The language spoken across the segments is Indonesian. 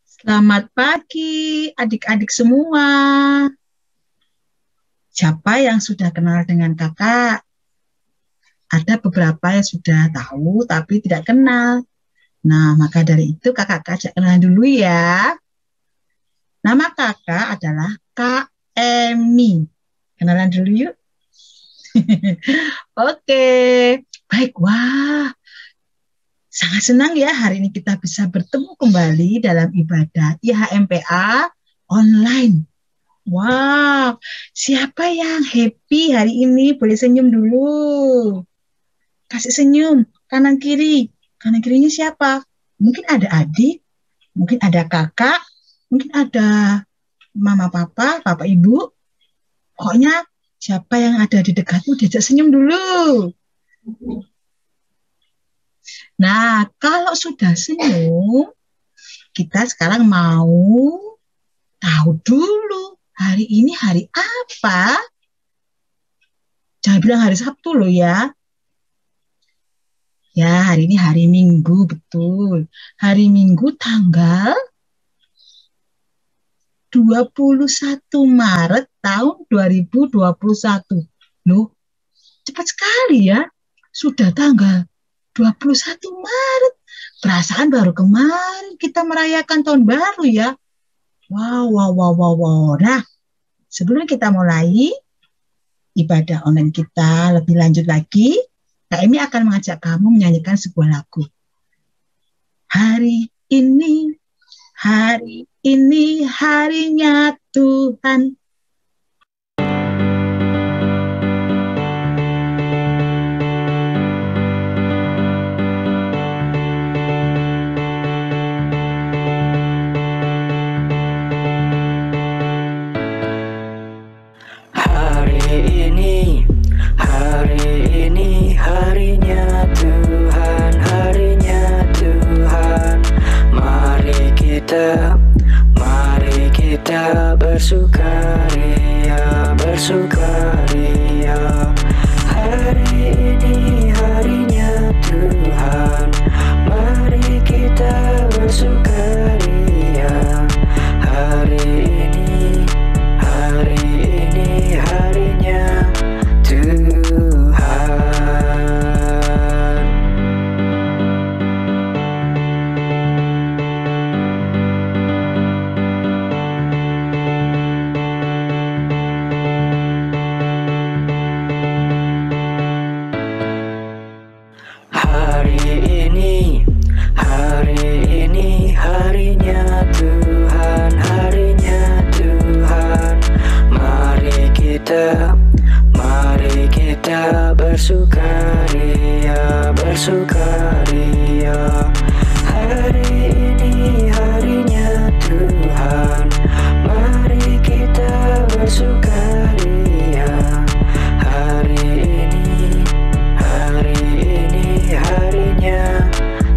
Selamat pagi adik-adik semua. Siapa yang sudah kenal dengan kakak? Ada beberapa yang sudah tahu tapi tidak kenal. Nah, maka dari itu kakak ajak kenalan dulu ya. Nama kakak adalah Kak Emi. Kenalan dulu yuk. Oke, baik. Wah, sangat senang ya hari ini kita bisa bertemu kembali dalam ibadah IHMPA online. Wow, siapa yang happy hari ini? Boleh senyum dulu. Kasih senyum, kanan kiri. Kanan kirinya siapa? Mungkin ada adik, mungkin ada kakak, mungkin ada mama papa, bapak ibu. Pokoknya siapa yang ada di dekatmu diajak senyum dulu. Nah, kalau sudah senyum, kita sekarang mau tahu dulu hari ini hari apa? Jangan bilang hari Sabtu loh ya. Ya, hari ini hari Minggu, betul. Hari Minggu tanggal 21 Maret tahun 2021. Loh, cepat sekali ya. Sudah tanggal 21 Maret. Perasaan baru kemarin kita merayakan tahun baru ya. Wow, wow, wow, wow, wow. Nah, sebelum kita mulai ibadah online kita lebih lanjut lagi, Kak Emi akan mengajak kamu menyanyikan sebuah lagu. Hari ini harinya Tuhan. Hari ini harinya Tuhan, harinya Tuhan. Mari kita bersukaria, bersukaria. Hari ini harinya Tuhan, mari kita bersukaria. Hari ini harinya Tuhan. Hari ini harinya Tuhan, harinya Tuhan. Mari kita bersukaria, bersukaria. Hari ini harinya Tuhan, mari kita bersukaria. Hari ini harinya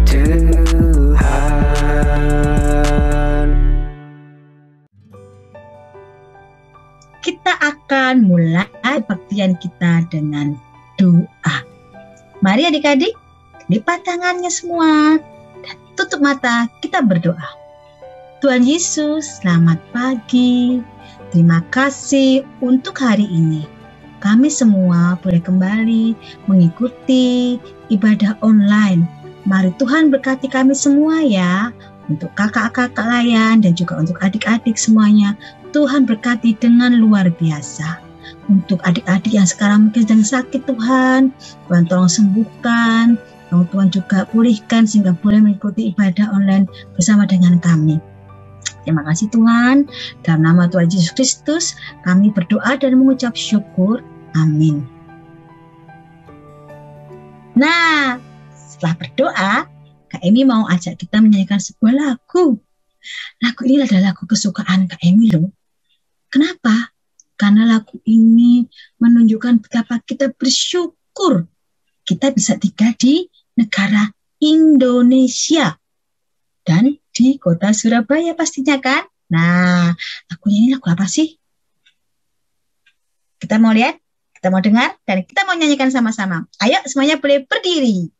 Tuhan. Kita akan mulai kebaktian kita dengan doa. Mari adik-adik, lipat tangannya semua dan tutup mata, kita berdoa. Tuhan Yesus, selamat pagi. Terima kasih untuk hari ini. Kami semua boleh kembali mengikuti ibadah online. Mari Tuhan berkati kami semua ya. Untuk kakak-kakak layan dan juga untuk adik-adik semuanya. Tuhan berkati dengan luar biasa. Untuk adik-adik yang sekarang mungkin sedang sakit Tuhan tolong sembuhkan. Tuhan juga pulihkan sehingga boleh mengikuti ibadah online bersama dengan kami. Terima kasih Tuhan. Dalam nama Tuhan Yesus Kristus kami berdoa dan mengucap syukur. Amin. Nah, setelah berdoa, Kak Emi mau ajak kita menyanyikan sebuah lagu. Lagu ini adalah lagu kesukaan Kak Emi loh. Kenapa? Karena lagu ini menunjukkan betapa kita bersyukur kita bisa tinggal di negara Indonesia dan di kota Surabaya pastinya kan. Nah, lagunya ini lagu apa sih? Kita mau lihat, kita mau dengar, dan kita mau nyanyikan sama-sama. Ayo semuanya boleh berdiri.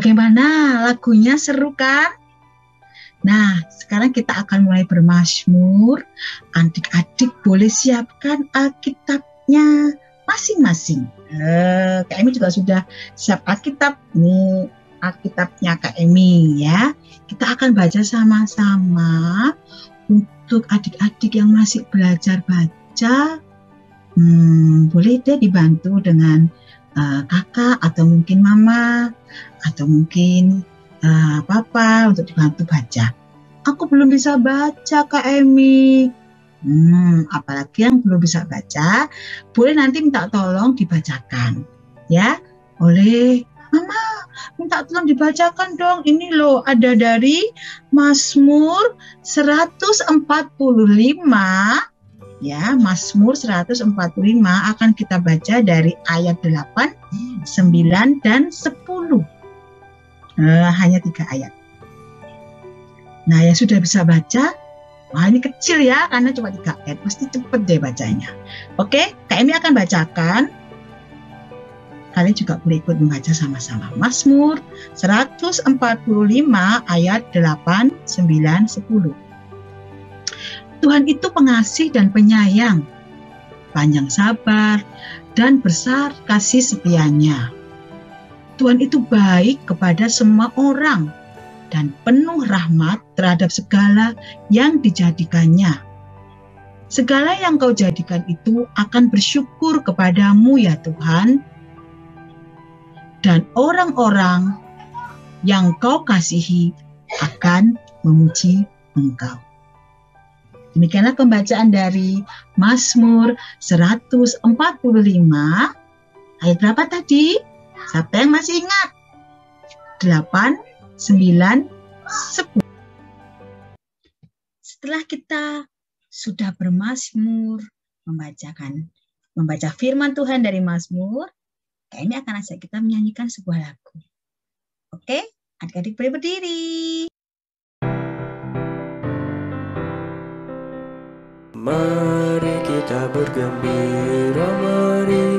Bagaimana lagunya, seru kan? Nah, sekarang kita akan mulai bermazmur. Adik-adik boleh siapkan Alkitabnya masing-masing. Kak Emi juga sudah siap Alkitab. Nih, Alkitabnya Kak Emi ya. Kita akan baca sama-sama. Untuk adik-adik yang masih belajar baca, boleh deh dibantu dengan kakak atau mungkin mama atau mungkin papa untuk dibantu baca. Aku belum bisa baca Kak Emi. Apalagi yang belum bisa baca, boleh nanti minta tolong dibacakan ya. Oleh mama, minta tolong dibacakan dong. Ini loh ada dari Mazmur 145. Ya, Mazmur 145 akan kita baca dari ayat 8, 9, dan 10. Hanya 3 ayat. Nah, yang sudah bisa baca, wah ini kecil ya, karena cuma 3 ayat. Pasti cepet deh bacanya. Oke, Kak Emi akan bacakan. Kalian juga boleh ikut membaca sama-sama. Mazmur 145 ayat 8, 9, 10. Tuhan itu pengasih dan penyayang, panjang sabar, dan besar kasih setianya. Tuhan itu baik kepada semua orang dan penuh rahmat terhadap segala yang dijadikannya. Segala yang kau jadikan itu akan bersyukur kepadamu ya Tuhan, dan orang-orang yang kau kasihi akan memuji Engkau. Demikianlah pembacaan dari Mazmur 145 ayat berapa tadi? Siapa yang masih ingat? 8, 9, 10. Setelah kita sudah bermazmur, membaca firman Tuhan dari Mazmur, ini akan ajak kita menyanyikan sebuah lagu. Oke, adik-adik boleh berdiri. Mari kita bergembira,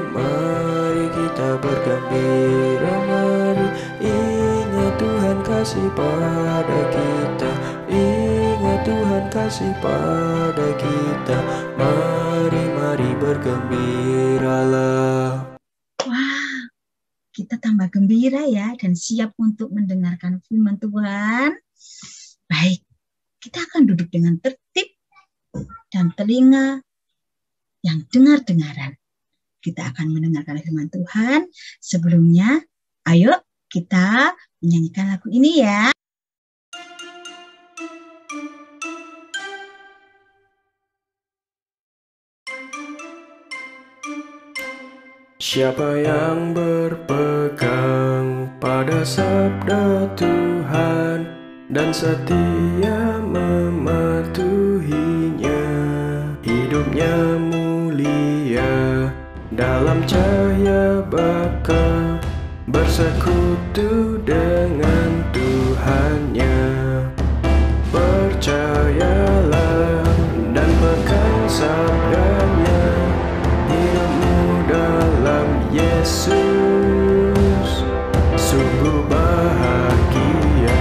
mari kita bergembira, mari ingat Tuhan kasih pada kita, ingat Tuhan kasih pada kita, mari bergembiralah. Wah, kita tambah gembira ya dan siap untuk mendengarkan firman Tuhan. Baik, kita akan duduk dengan tertib dan telinga yang dengar-dengaran. Kita akan mendengarkan firman Tuhan. Sebelumnya, ayo kita menyanyikan lagu ini ya. Siapa yang berpegang pada sabda Tuhan dan setia mematuhinya, hidupnya mulia dalam cahaya bakal bersekutu dengan Tuhannya. Percayalah dan pegang sabdanya, hidupmu dalam Yesus sungguh bahagia.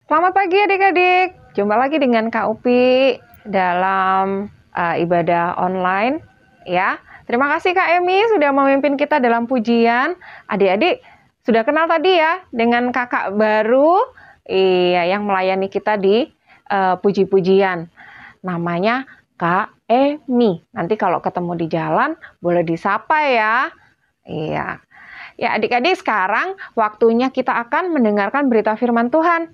Selamat pagi adik-adik, jumpa lagi dengan Kak Upi dalam ibadah online ya. Terima kasih Kak Emi sudah memimpin kita dalam pujian. Adik-adik sudah kenal tadi ya dengan kakak baru yang melayani kita di puji-pujian. Namanya Kak Emi. Nanti kalau ketemu di jalan boleh disapa ya. Iya. Ya adik-adik, sekarang waktunya kita akan mendengarkan berita firman Tuhan.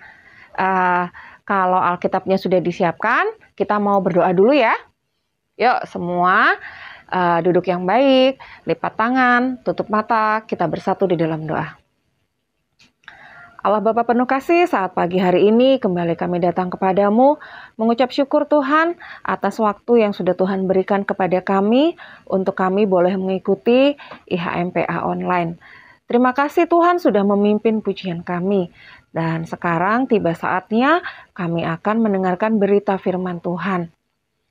Kalau Alkitabnya sudah disiapkan, kita mau berdoa dulu ya. Yuk semua duduk yang baik, lipat tangan, tutup mata, kita bersatu di dalam doa. Allah Bapa penuh kasih, saat pagi hari ini kembali kami datang kepadamu, mengucap syukur Tuhan atas waktu yang sudah Tuhan berikan kepada kami, untuk kami boleh mengikuti IHMPA online. Terima kasih Tuhan sudah memimpin pujian kami. Dan sekarang tiba saatnya kami akan mendengarkan berita firman Tuhan.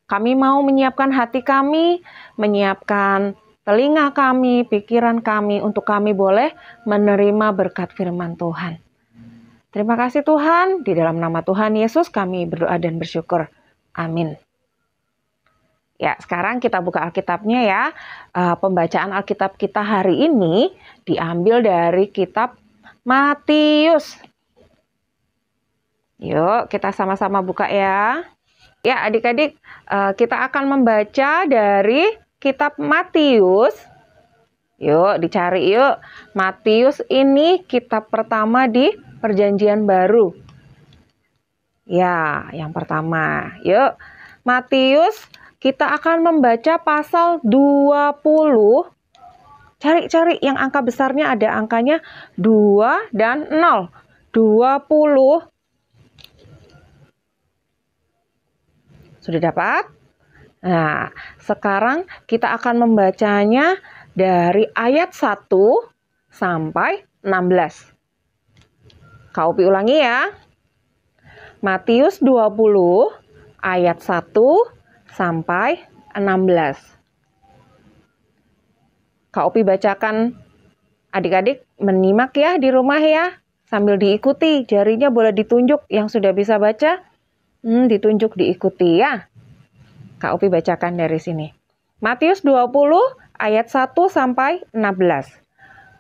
Kami mau menyiapkan hati kami, menyiapkan telinga kami, pikiran kami, untuk kami boleh menerima berkat firman Tuhan. Terima kasih Tuhan, di dalam nama Tuhan Yesus kami berdoa dan bersyukur. Amin. Ya, sekarang kita buka Alkitabnya ya. Pembacaan Alkitab kita hari ini diambil dari kitab Matius. Yuk, kita sama-sama buka ya. Ya, adik-adik, kita akan membaca dari kitab Matius. Yuk, dicari yuk. Matius ini kitab pertama di Perjanjian Baru. Ya, yang pertama. Yuk, Matius, kita akan membaca pasal 20. Cari yang angka besarnya, ada angkanya 2 dan 0. 20. Sudah dapat? Nah, sekarang kita akan membacanya dari ayat 1 sampai 16. Kak Upi ulangi ya. Matius 20 ayat 1 sampai 16. Kak Upi bacakan, adik-adik menyimak ya di rumah ya. Sambil diikuti, jarinya boleh ditunjuk yang sudah bisa baca. Ditunjuk, diikuti ya. Kak Upi bacakan dari sini. Matius 20 ayat 1 sampai 16.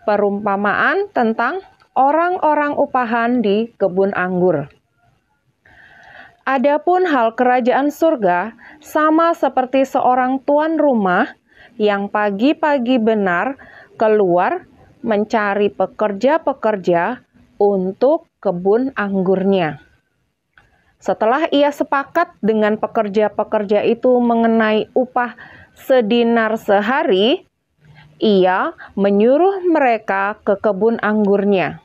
Perumpamaan tentang orang-orang upahan di kebun anggur. Adapun hal kerajaan surga sama seperti seorang tuan rumah yang pagi-pagi benar keluar mencari pekerja-pekerja untuk kebun anggurnya. Setelah ia sepakat dengan pekerja-pekerja itu mengenai upah sedinar sehari, ia menyuruh mereka ke kebun anggurnya.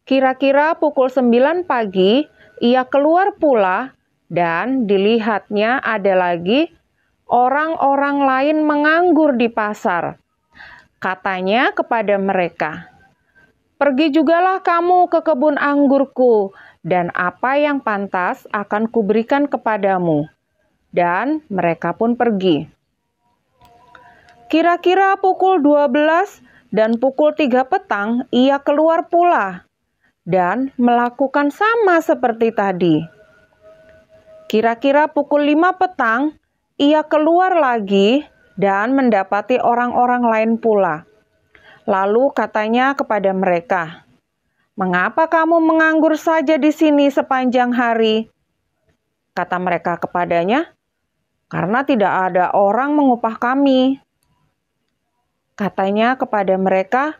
Kira-kira pukul 9 pagi, ia keluar pula dan dilihatnya ada lagi orang-orang lain menganggur di pasar. Katanya kepada mereka, "Pergi jugalah kamu ke kebun anggurku, dan apa yang pantas akan kuberikan kepadamu." Dan mereka pun pergi. Kira-kira pukul 12 dan pukul 3 petang, ia keluar pula dan melakukan sama seperti tadi. Kira-kira pukul 5 petang, ia keluar lagi dan mendapati orang-orang lain pula. Lalu katanya kepada mereka, "Mengapa kamu menganggur saja di sini sepanjang hari?" Kata mereka kepadanya, "Karena tidak ada orang mengupah kami." Katanya kepada mereka,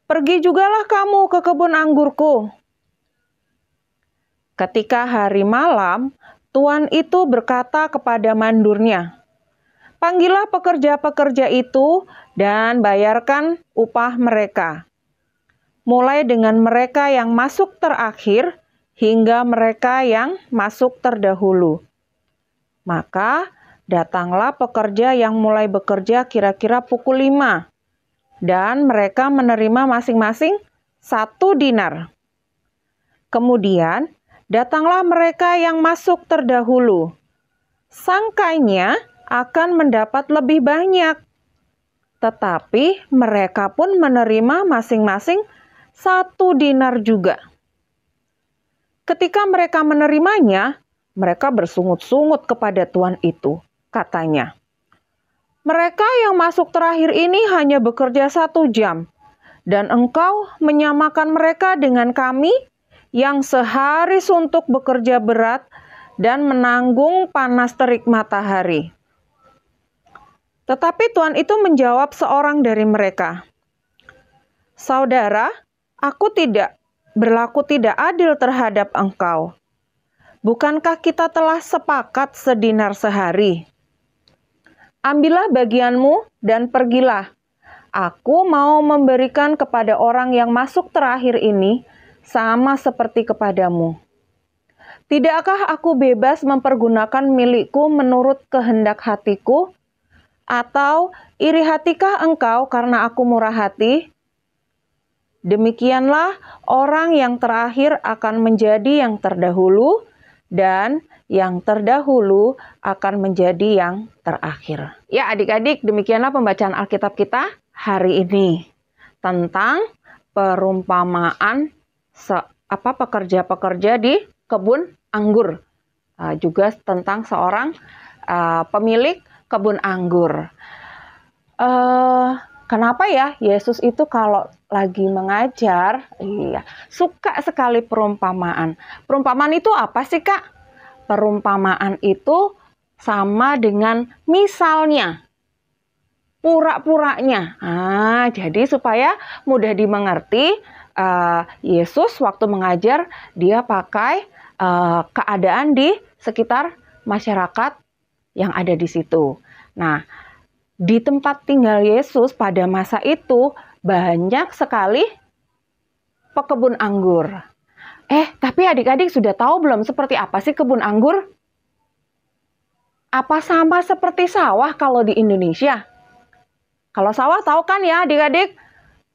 "Pergi jugalah kamu ke kebun anggurku." Ketika hari malam, tuan itu berkata kepada mandurnya, "Panggillah pekerja-pekerja itu dan bayarkan upah mereka, mulai dengan mereka yang masuk terakhir hingga mereka yang masuk terdahulu." Maka datanglah pekerja yang mulai bekerja kira-kira pukul 5, dan mereka menerima masing-masing 1 dinar. Kemudian datanglah mereka yang masuk terdahulu. Sangkanya akan mendapat lebih banyak, tetapi mereka pun menerima masing-masing 1 dinar juga. Ketika mereka menerimanya, mereka bersungut-sungut kepada tuan itu. Katanya, "Mereka yang masuk terakhir ini hanya bekerja 1 jam, dan engkau menyamakan mereka dengan kami yang sehari suntuk bekerja berat dan menanggung panas terik matahari." Tetapi tuan itu menjawab seorang dari mereka, "Saudara, aku tidak berlaku tidak adil terhadap engkau. Bukankah kita telah sepakat sedinar sehari? Ambillah bagianmu dan pergilah. Aku mau memberikan kepada orang yang masuk terakhir ini sama seperti kepadamu. Tidakkah aku bebas mempergunakan milikku menurut kehendak hatiku? Atau iri hatikah engkau karena aku murah hati? Demikianlah orang yang terakhir akan menjadi yang terdahulu, dan yang terdahulu akan menjadi yang terakhir. Ya adik-adik, demikianlah pembacaan Alkitab kita hari ini tentang perumpamaan pekerja-pekerja di kebun anggur. Juga tentang seorang pemilik kebun anggur. Kenapa ya Yesus itu kalau lagi mengajar, suka sekali perumpamaan. Perumpamaan itu apa sih, Kak? Perumpamaan itu sama dengan misalnya, pura-puranya. Jadi supaya mudah dimengerti, Yesus waktu mengajar, dia pakai keadaan di sekitar masyarakat yang ada di situ. Nah, di tempat tinggal Yesus pada masa itu banyak sekali pekebun anggur. Tapi adik-adik sudah tahu belum seperti apa sih kebun anggur? Apa sama seperti sawah kalau di Indonesia? Kalau sawah tahu kan ya adik-adik?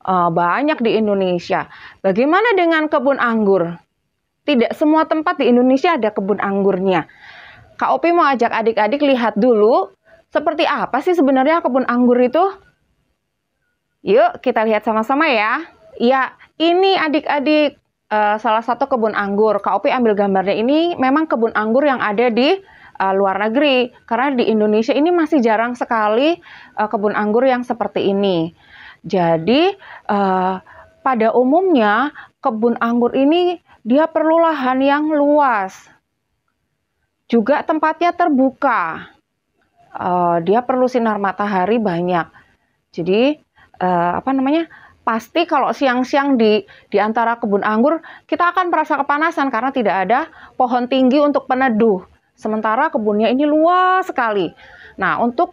Banyak di Indonesia. Bagaimana dengan kebun anggur? Tidak semua tempat di Indonesia ada kebun anggurnya. Kak Opi mau ajak adik-adik lihat dulu seperti apa sih sebenarnya kebun anggur itu? Yuk kita lihat sama-sama ya. Ya, ini adik-adik salah satu kebun anggur. Kak Opi ambil gambarnya, ini memang kebun anggur yang ada di luar negeri. Karena di Indonesia ini masih jarang sekali kebun anggur yang seperti ini. Jadi pada umumnya kebun anggur ini dia perlu lahan yang luas. Juga tempatnya terbuka. Dia perlu sinar matahari banyak. Jadi pasti kalau siang-siang di antara kebun anggur, kita akan merasa kepanasan karena tidak ada pohon tinggi untuk peneduh. Sementara kebunnya ini luas sekali. Nah, untuk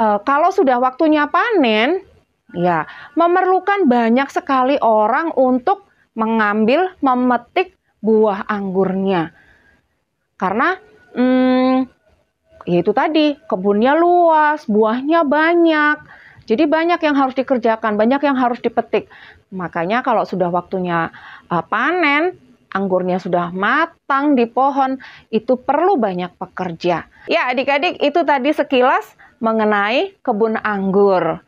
kalau sudah waktunya panen, ya memerlukan banyak sekali orang untuk mengambil, memetik buah anggurnya. Karena yaitu tadi, kebunnya luas, buahnya banyak. Jadi banyak yang harus dikerjakan, banyak yang harus dipetik. Makanya kalau sudah waktunya panen, anggurnya sudah matang di pohon, itu perlu banyak pekerja. Ya adik-adik, itu tadi sekilas mengenai kebun anggur.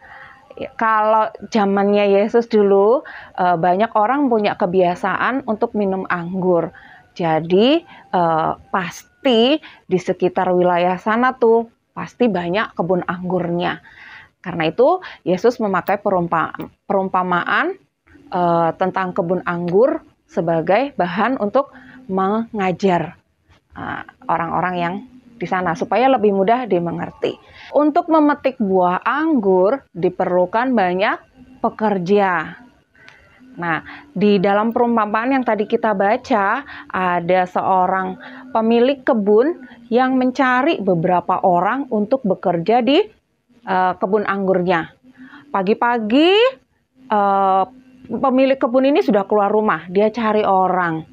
Kalau zamannya Yesus dulu, banyak orang punya kebiasaan untuk minum anggur. Jadi pasti di sekitar wilayah sana tuh, pasti banyak kebun anggurnya. Karena itu Yesus memakai perumpamaan tentang kebun anggur sebagai bahan untuk mengajar orang-orang yang di sana supaya lebih mudah dimengerti. Untuk memetik buah anggur diperlukan banyak pekerja. Nah, di dalam perumpamaan yang tadi kita baca, ada seorang pemilik kebun yang mencari beberapa orang untuk bekerja di kebun anggurnya. Pagi-pagi pemilik kebun ini sudah keluar rumah, dia cari orang.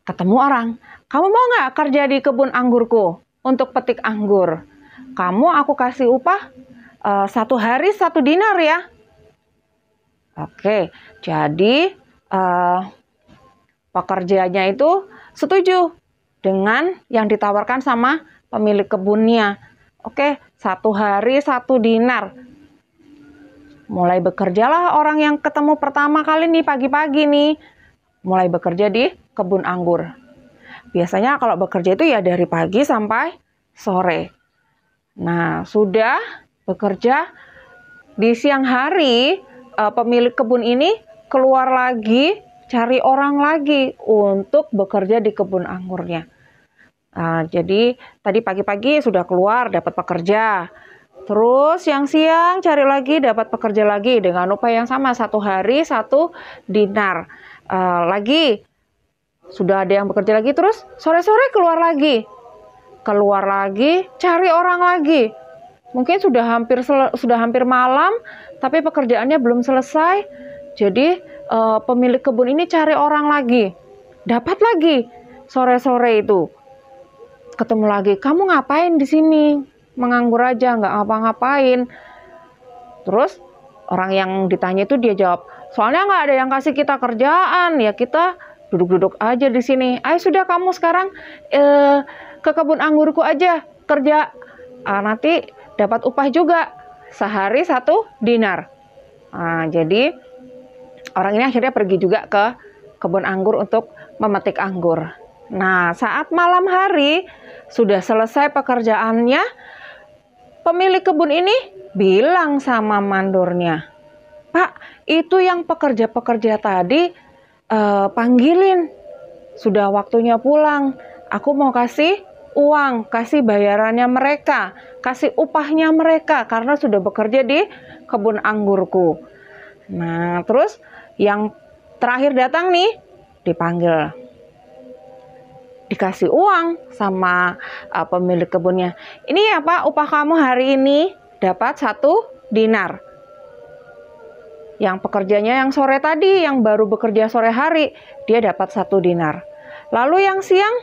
Ketemu orang, kamu mau nggak kerja di kebun anggurku untuk petik anggur? Kamu aku kasih upah 1 hari 1 dinar ya. Oke, jadi pekerjanya itu setuju dengan yang ditawarkan sama pemilik kebunnya. Oke, 1 hari 1 dinar. Mulai bekerjalah orang yang ketemu pertama kali nih pagi-pagi nih. Mulai bekerja di kebun anggur. Biasanya kalau bekerja itu ya dari pagi sampai sore. Nah, sudah bekerja di siang hari, pemilik kebun ini keluar lagi, cari orang lagi untuk bekerja di kebun anggurnya. Jadi tadi pagi-pagi sudah keluar dapat pekerja, terus siang-siang cari lagi dapat pekerja lagi dengan upah yang sama 1 hari 1 dinar. Lagi sudah ada yang bekerja lagi, terus sore-sore keluar lagi cari orang lagi. Mungkin sudah hampir malam tapi pekerjaannya belum selesai. Jadi pemilik kebun ini cari orang lagi, dapat lagi sore-sore itu. Ketemu lagi, kamu ngapain di sini? Menganggur aja, nggak ngapa-ngapain. Terus orang yang ditanya itu dia jawab, soalnya nggak ada yang kasih kita kerjaan, ya kita duduk-duduk aja di sini. Ayo sudah kamu sekarang ke kebun anggurku aja kerja. Nanti dapat upah juga. Sehari 1 dinar. Jadi orang ini akhirnya pergi juga ke kebun anggur untuk memetik anggur. Nah, saat malam hari sudah selesai pekerjaannya, pemilik kebun ini bilang sama mandornya, "Pak, itu yang pekerja-pekerja tadi panggilin. Sudah waktunya pulang. Aku mau kasih uang, kasih bayarannya mereka, kasih upahnya mereka karena sudah bekerja di kebun anggurku." Nah, terus yang terakhir datang nih dipanggil. Dikasih uang sama pemilik kebunnya. "Ini ya Pak, upah kamu hari ini dapat 1 dinar. Yang pekerjanya yang sore tadi, yang baru bekerja sore hari, dia dapat 1 dinar. Lalu yang siang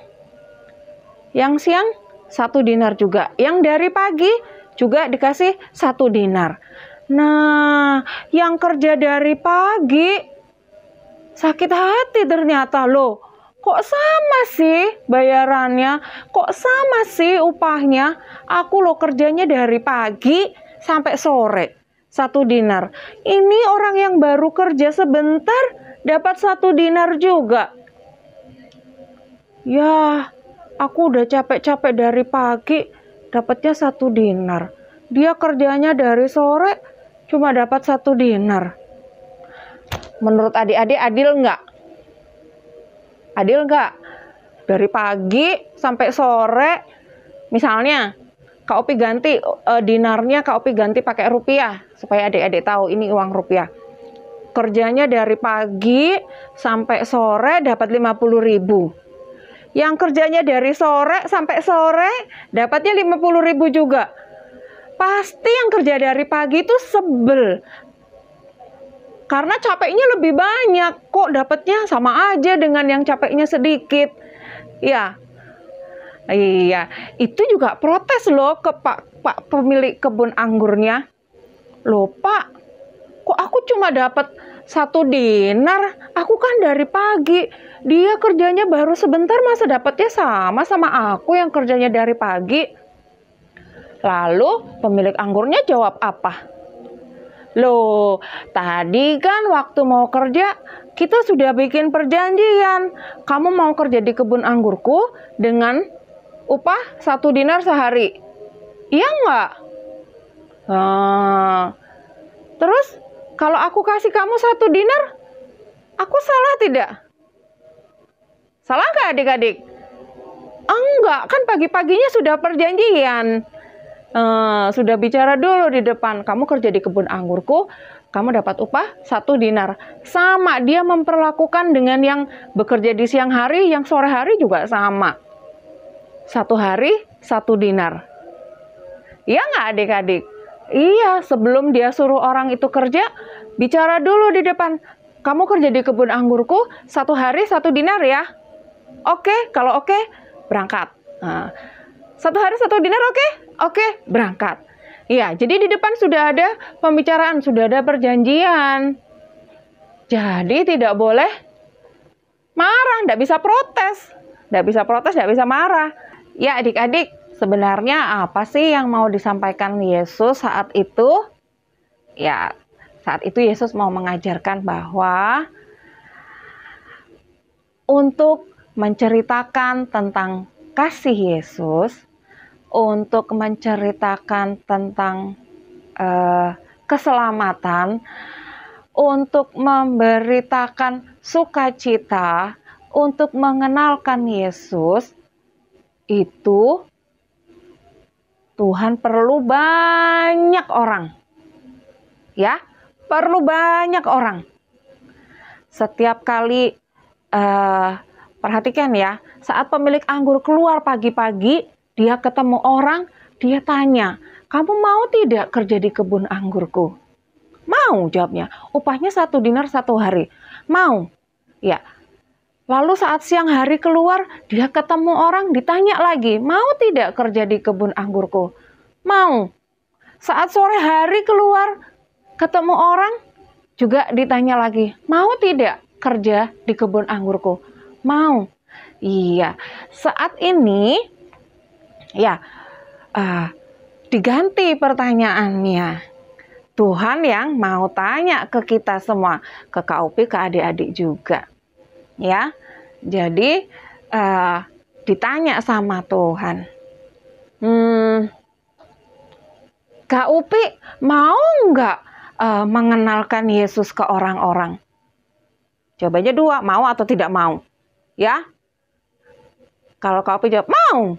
1 dinar juga. Yang dari pagi juga dikasih 1 dinar. Nah, yang kerja dari pagi sakit hati ternyata loh. Kok sama sih bayarannya? Kok sama sih upahnya? Aku loh kerjanya dari pagi sampai sore 1 dinar. Ini orang yang baru kerja sebentar dapat 1 dinar juga. Ya, aku udah capek-capek dari pagi dapatnya 1 dinar. Dia kerjanya dari sore cuma dapat 1 dinar. Menurut adik-adik adil nggak? Adil nggak? Dari pagi sampai sore, misalnya Kak Opi ganti dinarnya, Kak Opi ganti pakai rupiah supaya adik-adik tahu ini uang rupiah. Kerjanya dari pagi sampai sore dapat 50.000. Yang kerjanya dari sore sampai sore dapatnya 50.000 juga. Pasti yang kerja dari pagi itu sebel. Karena capeknya lebih banyak, kok dapatnya sama aja dengan yang capeknya sedikit. Ya, iya, itu juga protes loh ke Pak pemilik kebun anggurnya. Loh Pak, kok aku cuma dapat 1 dinar? Aku kan dari pagi. Dia kerjanya baru sebentar, masa dapatnya sama aku yang kerjanya dari pagi? Lalu pemilik anggurnya jawab apa? Loh, tadi kan waktu mau kerja, kita sudah bikin perjanjian. Kamu mau kerja di kebun anggurku dengan upah 1 dinar sehari. Iya nggak? Terus, kalau aku kasih kamu 1 dinar, aku salah tidak? Salah nggak adik-adik? Enggak, kan pagi-paginya sudah perjanjian. Sudah bicara dulu di depan, kamu kerja di kebun anggurku, kamu dapat upah 1 dinar. Sama, dia memperlakukan dengan yang bekerja di siang hari, yang sore hari juga sama. 1 hari 1 dinar. Iya nggak adik-adik? Iya, sebelum dia suruh orang itu kerja, bicara dulu di depan. Kamu kerja di kebun anggurku, 1 hari 1 dinar ya? Oke, kalau oke, berangkat. 1 hari 1 dinar oke? Oke, berangkat. Iya, jadi di depan sudah ada pembicaraan, sudah ada perjanjian. Jadi tidak boleh marah, tidak bisa protes. Tidak bisa protes, tidak bisa marah. Ya adik-adik, sebenarnya apa sih yang mau disampaikan Yesus saat itu? Ya, saat itu Yesus mau mengajarkan bahwa untuk menceritakan tentang kasih Yesus, untuk menceritakan tentang keselamatan, untuk memberitakan sukacita, untuk mengenalkan Yesus, itu Tuhan perlu banyak orang. Ya, perlu banyak orang. Setiap kali, perhatikan ya, saat pemilik anggur keluar pagi-pagi, dia ketemu orang, dia tanya, kamu mau tidak kerja di kebun anggurku? Mau, jawabnya. Upahnya 1 dinar 1 hari. Mau. Ya. Lalu saat siang hari keluar, dia ketemu orang, ditanya lagi, mau tidak kerja di kebun anggurku? Mau. Saat sore hari keluar, ketemu orang, juga ditanya lagi, mau tidak kerja di kebun anggurku? Mau. Iya, saat ini ya diganti pertanyaannya. Tuhan yang mau tanya ke kita semua, ke Kak Upi, ke adik-adik juga. Ya, jadi ditanya sama Tuhan. Kak Upi mau nggak mengenalkan Yesus ke orang-orang? Coba aja 2, mau atau tidak mau? Ya, kalau Kak Upi jawab mau,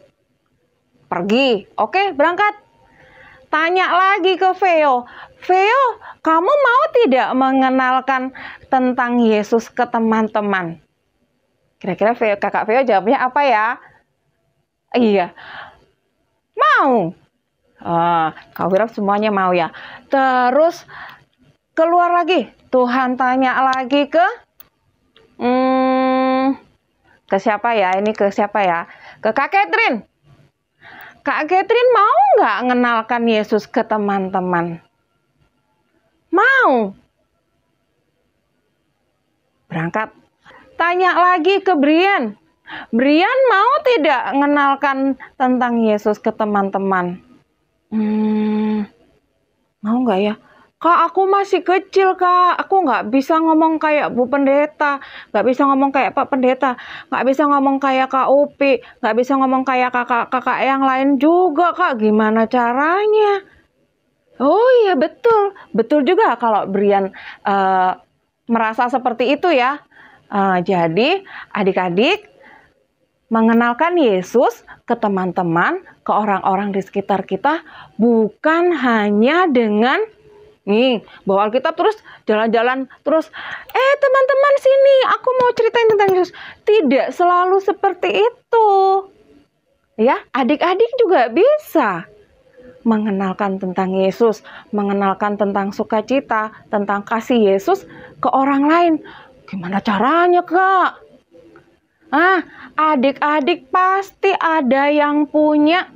pergi. Oke, berangkat. Tanya lagi ke Veo. Veo, kamu mau tidak mengenalkan tentang Yesus ke teman-teman? Kira-kira kakak Veo jawabnya apa ya? Iya, mau. Kak Wirap semuanya mau ya. Terus keluar lagi. Tuhan tanya lagi ke siapa ya? Ini ke siapa ya? Ke Kak Catherine. Kak Catherine mau nggak mengenalkan Yesus ke teman-teman? Mau. Berangkat. Tanya lagi ke Brian. Brian mau tidak mengenalkan tentang Yesus ke teman-teman? Mau nggak ya? Kak, aku masih kecil, Kak. Aku nggak bisa ngomong kayak Bu Pendeta. Nggak bisa ngomong kayak Pak Pendeta. Nggak bisa ngomong kayak Kak Upi. Nggak bisa ngomong kayak kakak-kakak yang lain juga, Kak. Gimana caranya? Oh iya, betul. Betul juga kalau Brian merasa seperti itu ya. Jadi, adik-adik mengenalkan Yesus ke teman-teman, ke orang-orang di sekitar kita, bukan hanya dengan bawa Alkitab terus jalan-jalan terus, teman-teman sini, aku mau ceritain tentang Yesus. Tidak selalu seperti itu. Ya, adik-adik juga bisa mengenalkan tentang Yesus, mengenalkan tentang sukacita, tentang kasih Yesus ke orang lain. Gimana caranya, Kak? Adik-adik pasti ada yang punya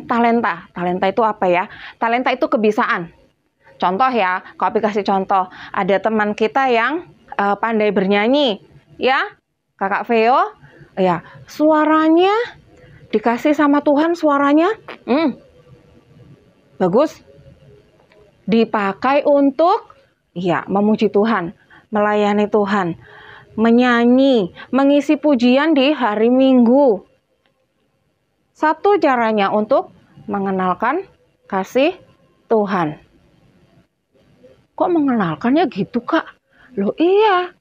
talenta. Talenta itu apa ya? Talenta itu kebiasaan. Contoh ya, Kak Opi kasih contoh. Ada teman kita yang pandai bernyanyi, ya, Kakak Veo, ya, suaranya dikasih sama Tuhan, suaranya bagus, dipakai untuk memuji Tuhan, melayani Tuhan, menyanyi, mengisi pujian di hari Minggu. Satu caranya untuk mengenalkan kasih Tuhan. Kok mengenalkannya gitu, Kak? Loh iya,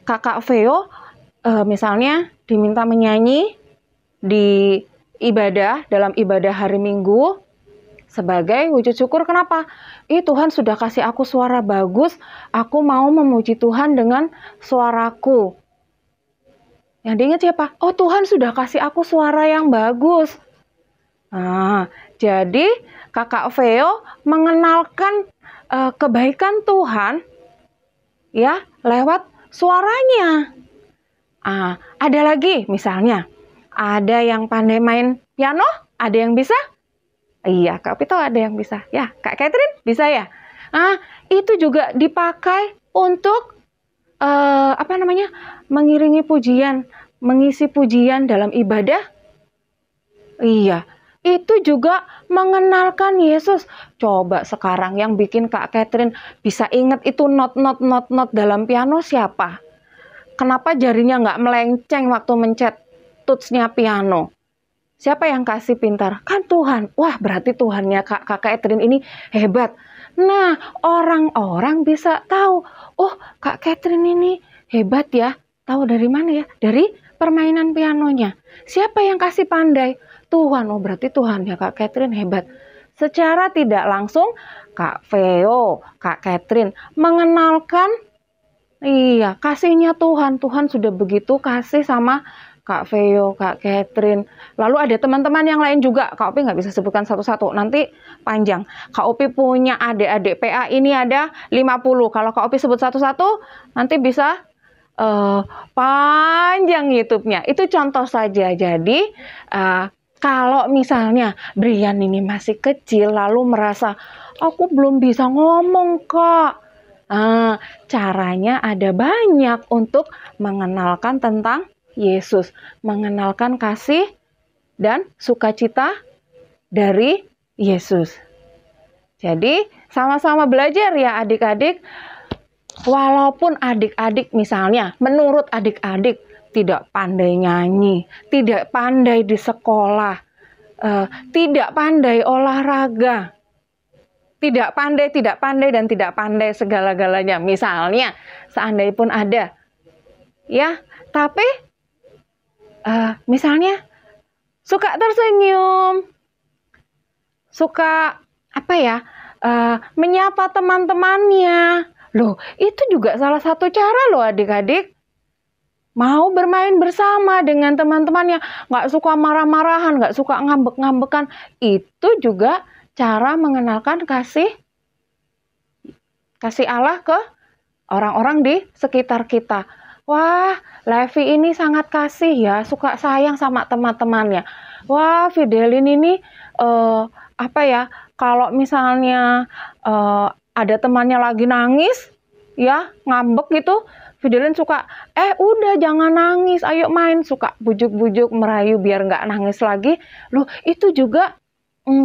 Kakak Veo misalnya diminta menyanyi di ibadah, dalam ibadah hari Minggu sebagai wujud syukur. Kenapa? Tuhan sudah kasih aku suara bagus, aku mau memuji Tuhan dengan suaraku. Yang diingat siapa? Oh, Tuhan sudah kasih aku suara yang bagus. Jadi Kakak Veo mengenalkan kebaikan Tuhan ya lewat suaranya. Ada lagi misalnya, ada yang pandai main piano, ada yang bisa? Iya, Kak Opi tahu ada yang bisa. Ya, Kak Catherine bisa ya? Itu juga dipakai untuk mengiringi pujian, mengisi pujian dalam ibadah. Iya, itu juga mengenalkan Yesus. Coba sekarang yang bikin Kak Catherine bisa ingat itu not dalam piano siapa? Kenapa jarinya nggak melenceng waktu mencet tutsnya piano? Siapa yang kasih pintar? Kan Tuhan. Wah, berarti Tuhannya Kak Catherine ini hebat. Nah, orang-orang bisa tahu, oh Kak Catherine ini hebat ya. Tahu dari mana ya? Dari permainan pianonya. Siapa yang kasih pandai? Tuhan. Oh, berarti Tuhan ya Kak Catherine hebat. Secara tidak langsung Kak Veo, Kak Catherine mengenalkan kasihnya Tuhan. Tuhan sudah begitu kasih sama Kak Veo, Kak Catherine. Lalu ada teman-teman yang lain juga. Kak Opi nggak bisa sebutkan satu-satu. Nanti panjang. Kak Opi punya adik-adik PA ini ada 50. Kalau Kak Opi sebut satu-satu, nanti bisa panjang YouTube-nya. Itu contoh saja. Jadi kalau misalnya Brian ini masih kecil lalu merasa aku belum bisa ngomong, Kak. Caranya ada banyak untuk mengenalkan tentang Yesus, mengenalkan kasih dan sukacita dari Yesus. Jadi sama-sama belajar ya adik-adik. Walaupun adik-adik misalnya menurut adik-adik tidak pandai nyanyi, tidak pandai di sekolah, tidak pandai olahraga, tidak pandai dan tidak pandai segala-galanya. Misalnya, seandainya pun ada, ya, tapi misalnya suka tersenyum, suka menyapa teman-temannya. Loh, itu juga salah satu cara loh adik-adik. Mau bermain bersama dengan teman-temannya, nggak suka marah-marahan, nggak suka ngambek-ngambekan, itu juga cara mengenalkan kasih Allah ke orang-orang di sekitar kita. Wah, Levi ini sangat kasih ya, suka sayang sama teman-temannya. Wah, Fidelin ini kalau misalnya ada temannya lagi nangis, ya ngambek gitu, Fidelin suka, udah jangan nangis, ayo main, suka bujuk-bujuk, merayu biar nggak nangis lagi. Loh, itu juga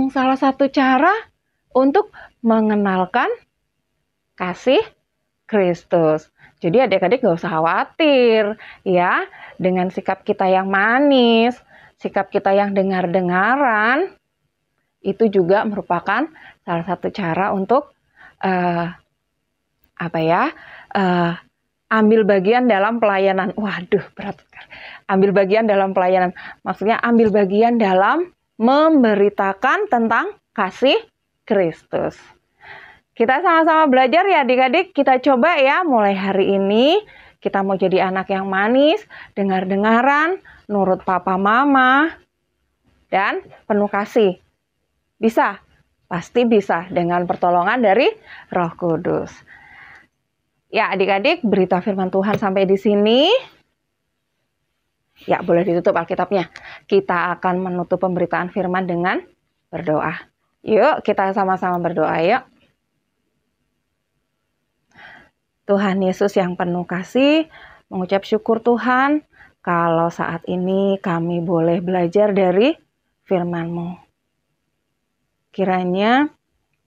salah satu cara untuk mengenalkan kasih Kristus. Jadi adik-adik gak usah khawatir ya, dengan sikap kita yang manis, sikap kita yang dengar-dengaran, itu juga merupakan salah satu cara untuk ambil bagian dalam pelayanan. Waduh, berat sekali. Ambil bagian dalam pelayanan, maksudnya ambil bagian dalam memberitakan tentang kasih Kristus. Kita sama-sama belajar ya adik-adik. Kita coba ya mulai hari ini. Kita mau jadi anak yang manis, dengar-dengaran, nurut papa mama, dan penuh kasih. Bisa? Pasti bisa dengan pertolongan dari Roh Kudus. Ya adik-adik, berita firman Tuhan sampai di sini. Ya, boleh ditutup Alkitabnya. Kita akan menutup pemberitaan firman dengan berdoa. Yuk, kita sama-sama berdoa yuk. Tuhan Yesus yang penuh kasih, mengucap syukur Tuhan, kalau saat ini kami boleh belajar dari firman-Mu. Kiranya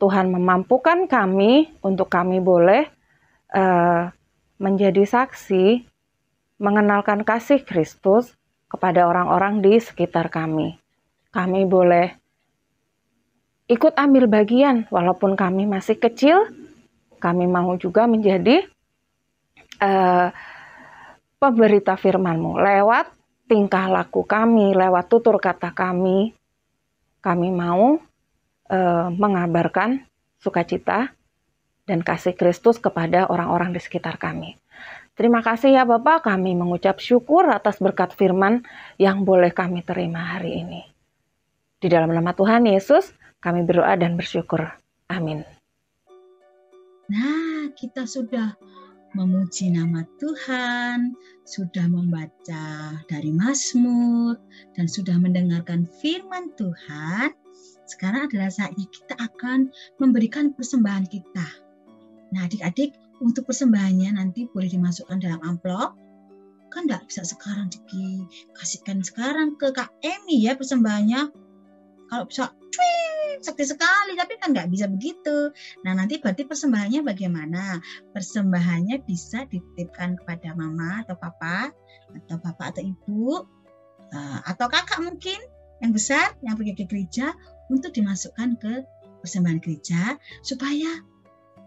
Tuhan memampukan kami untuk kami boleh menjadi saksi, mengenalkan kasih Kristus kepada orang-orang di sekitar kami. Kami boleh ikut ambil bagian, walaupun kami masih kecil, kami mau juga menjadi pemberita firman-Mu. Lewat tingkah laku kami, lewat tutur kata kami mau mengabarkan sukacita dan kasih Kristus kepada orang-orang di sekitar kami. Terima kasih ya Bapak, kami mengucap syukur atas berkat firman yang boleh kami terima hari ini. Di dalam nama Tuhan Yesus, kami berdoa dan bersyukur. Amin. Nah, kita sudah memuji nama Tuhan, sudah membaca dari Mazmur, dan sudah mendengarkan firman Tuhan. Sekarang adalah saatnya kita akan memberikan persembahan kita. Nah, adik-adik, untuk persembahannya nanti boleh dimasukkan dalam amplop. Kan nggak bisa sekarang dikasihkan sekarang ke Kak Emi ya persembahannya. Kalau bisa, sakti sekali, tapi kan nggak bisa begitu. Nah, nanti berarti persembahannya bagaimana? Persembahannya bisa dititipkan kepada mama atau papa, atau bapak atau ibu, atau kakak mungkin yang besar, yang pergi ke gereja, untuk dimasukkan ke persembahan gereja, supaya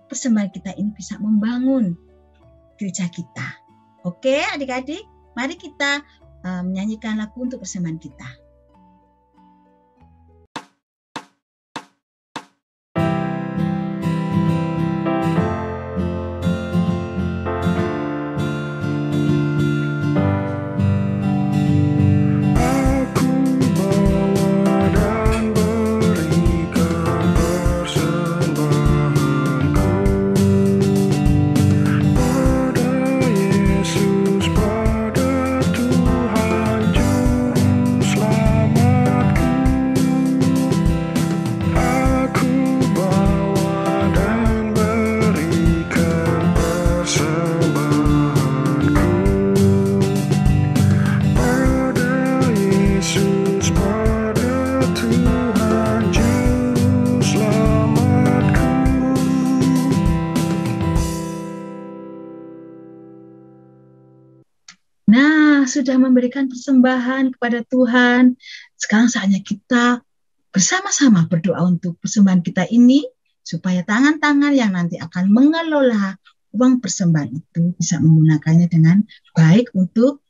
persembahan kita ini bisa membangun gereja kita. Oke adik-adik, mari kita menyanyikan lagu untuk persembahan kita. Pada Yesus, pada Tuhan Juru Selamat. Tuhan Juru Selamatku. Nah, sudah memberikan persembahan kepada Tuhan. Sekarang saatnya kita bersama-sama berdoa untuk persembahan kita ini, supaya tangan-tangan yang nanti akan mengelola uang persembahan itu bisa menggunakannya dengan baik untuk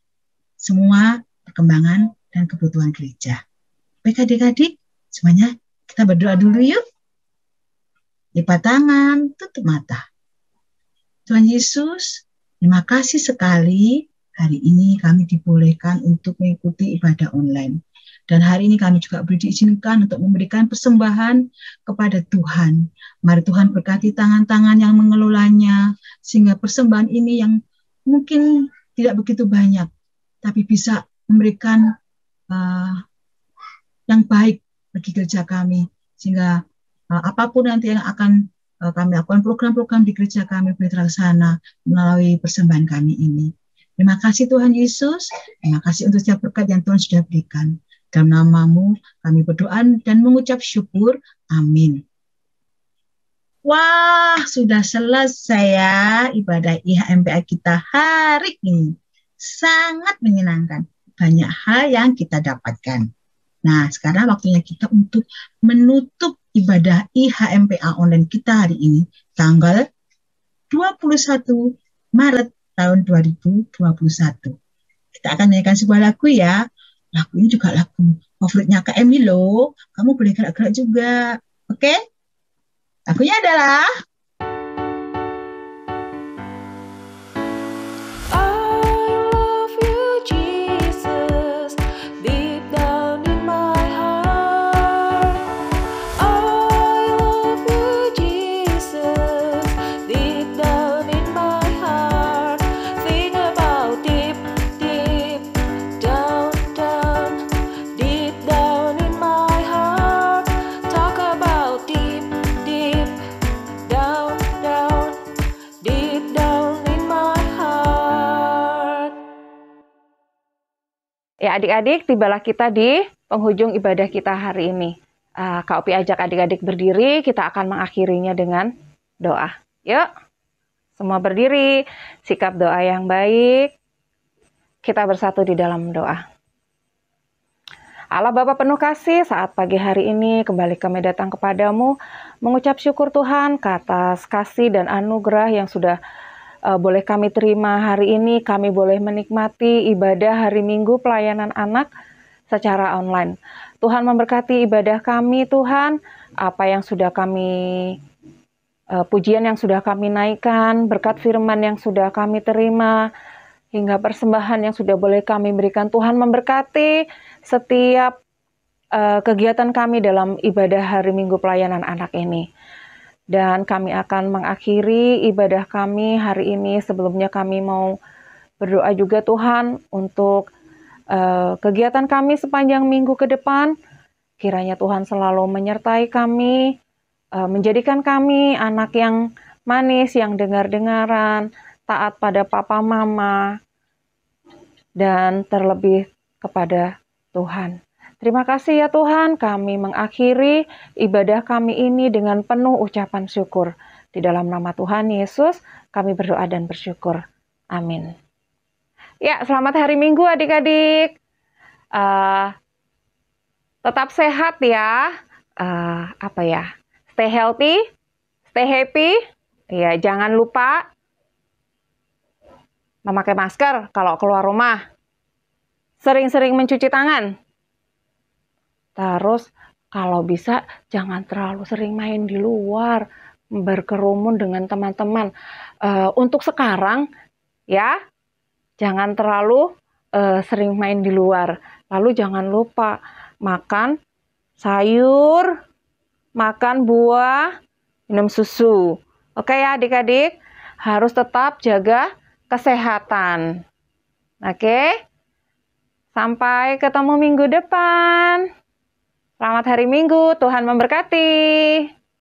semua perkembangan dan kebutuhan gereja. Baik adik-adik, semuanya kita berdoa dulu yuk. Lipat tangan, tutup mata. Tuhan Yesus, terima kasih sekali hari ini kami dibolehkan untuk mengikuti ibadah online. Dan hari ini kami juga diizinkan untuk memberikan persembahan kepada Tuhan. Mari Tuhan berkati tangan-tangan yang mengelolanya, sehingga persembahan ini yang mungkin tidak begitu banyak, tapi bisa memberikan yang baik bagi gereja kami, sehingga apapun nanti yang akan kami lakukan, program-program di gereja kami boleh terlaksana melalui persembahan kami ini. Terima kasih Tuhan Yesus, terima kasih untuk setiap berkat yang Tuhan sudah berikan. Dalam nama-Mu kami berdoa dan mengucap syukur. Amin. Wah, sudah selesai ya ibadah IHMPA kita hari ini. Sangat menyenangkan. Banyak hal yang kita dapatkan. Nah, sekarang waktunya kita untuk menutup ibadah IHMPA online kita hari ini, tanggal 21 Maret tahun 2021. Kita akan nyanyikan sebuah lagu ya. Lagu ini juga lagu favoritnya Kak Emi loh. Kamu boleh gerak-gerak juga. Oke? Lagunya adalah Ya adik-adik, tibalah kita di penghujung ibadah kita hari ini. Kak Opi ajak adik-adik berdiri, kita akan mengakhirinya dengan doa. Yuk, semua berdiri, sikap doa yang baik. Kita bersatu di dalam doa. Allah Bapa penuh kasih, saat pagi hari ini kembali kami datang kepadamu, mengucap syukur Tuhan atas kasih dan anugerah yang sudah boleh kami terima hari ini. Kami boleh menikmati ibadah hari Minggu pelayanan anak secara online. Tuhan memberkati ibadah kami Tuhan, apa yang sudah kami pujian yang sudah kami naikkan, berkat firman yang sudah kami terima, hingga persembahan yang sudah boleh kami berikan. Tuhan memberkati setiap kegiatan kami dalam ibadah hari Minggu pelayanan anak ini. Dan kami akan mengakhiri ibadah kami hari ini. Sebelumnya kami mau berdoa juga Tuhan untuk kegiatan kami sepanjang minggu ke depan. Kiranya Tuhan selalu menyertai kami, menjadikan kami anak yang manis, yang dengar-dengaran, taat pada papa mama, dan terlebih kepada Tuhan. Terima kasih ya Tuhan, kami mengakhiri ibadah kami ini dengan penuh ucapan syukur. Di dalam nama Tuhan Yesus, kami berdoa dan bersyukur. Amin. Ya, selamat hari Minggu adik-adik. Tetap sehat ya. Stay healthy, stay happy. Ya, jangan lupa memakai masker kalau keluar rumah. Sering-sering mencuci tangan. Terus kalau bisa jangan terlalu sering main di luar, berkerumun dengan teman-teman. Untuk sekarang ya, jangan terlalu sering main di luar. Lalu jangan lupa makan sayur, makan buah, minum susu. Oke ya adik-adik, harus tetap jaga kesehatan. Oke, sampai ketemu minggu depan. Selamat hari Minggu, Tuhan memberkati.